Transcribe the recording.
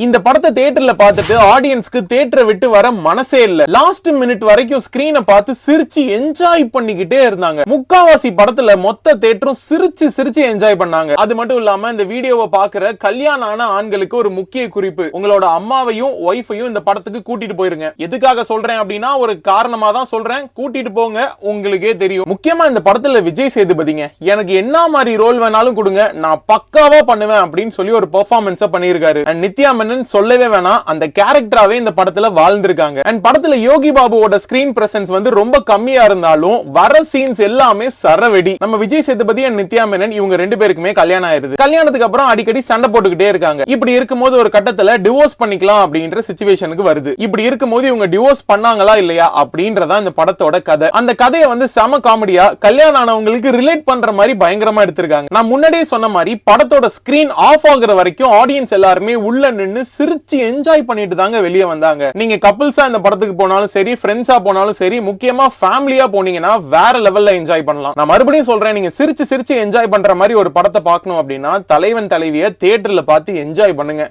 இந்த படத்தை தியேட்டர்ல பார்த்துட்டு ஆடியன்ஸ்க்கு தியேட்டரை விட்டு வர மனசே இல்ல. லாஸ்ட் மினிட் வரைக்கும் ஸ்கிரீனை பார்த்து சிரிச்சு என்ஜாய் பண்ணிக்கிட்டே இருந்தாங்க. முக்காவாசி படத்துல மொத்த தியேட்டரும் சிரிச்சு சிரிச்சு என்ஜாய் பண்ணாங்க. அது மட்டும் இல்லாம இந்த வீடியோவை பாக்குற கல்யாணம் ஆன ஆண்களுக்கு ஒரு முக்கிய குறிப்பு, உங்களோட அம்மாவையும் ஒய்ஃபையும் இந்த படத்துக்கு கூட்டிட்டு போயிருங்க. எதுக்காக சொல்றேன் அப்படின்னா ஒரு காரணமா தான் சொல்றேன், கூட்டிட்டு போங்க, உங்களுக்கே தெரியும். முக்கியமா இந்த படத்துல விஜய் சேதுபதிங்க, எனக்கு என்ன மாதிரி ரோல் வேணாலும் கொடுங்க, நான் பக்காவா பண்ணுவேன் அப்படின்னு சொல்லி ஒரு பெர்ஃபார்மன்ஸ் பண்ணியிருக்காரு. நித்யா சொல்லவே வேணாம், அந்த கேரக்டராவே இந்த படத்துல வாழ்ந்திருக்காங்க. அண்ட் படத்துல யோகி பாபுவோட ஸ்கிரீன் பிரசன்ஸ் வந்து ரொம்ப கம்மியா இருந்தாலும் வர சீன்ஸ் எல்லாமே சரவெடி. நம்ம விஜய் சேதுபதி அண்ட் நித்யா மேனன் இவங்க ரெண்டு பேருக்குமே கல்யாணம் ஆயிருது. கல்யாணத்துக்கு அப்புறம் அடிக்கடி சண்டை போட்டுக்கிட்டே இருக்காங்க. இப்படி இருக்கும்போது ஒரு கட்டத்துல டிவோர்ஸ் பண்ணிக்கலாம் அப்படின்ற சிச்சுவேஷனுக்கு வருது. இப்படி இருக்கும்போது இவங்க டிவோர்ஸ் பண்ணாங்களா இல்லையா அப்படின்றதா இந்த படத்தோட கதை. அந்த கதையை வந்து செம காமெடியா கல்யாணம் ஆனவங்களுக்கு ரிலேட் பண்ற மாதிரி பயங்கரமா எடுத்திருக்காங்க. நான் முன்னாடியே சொன்ன மாதிரி படத்தோட ஸ்கிரீன் ஆஃப் ஆகுற வரைக்கும் ஆடியன்ஸ் எல்லாருமே உள்ள நின்னு சிரிச்சு என்ஜாய் பண்ணிட்டு தாங்க வெளியே வந்தாங்க. நீங்க கப்பிள்ஸா இந்த படத்துக்கு போனாலும் சரி, ஃப்ரெண்ட்ஸா போனாலும் சரி, முக்கியமா ஃபேமிலியா போனீங்கன்னா வேற லெவல்ல என்ஜாய் பண்ணலாம். நான் மறுபடியும் சொல்றேன், நீங்க சிரிச்சு சிரிச்சு என்ஜாய் பண்ற மாதிரி ஒரு படத்தை பார்க்கணும் அப்படின்னா தலைவன் தலைவியை தியேட்டர்ல பார்த்து என்ஜாய் பண்ணுங்க.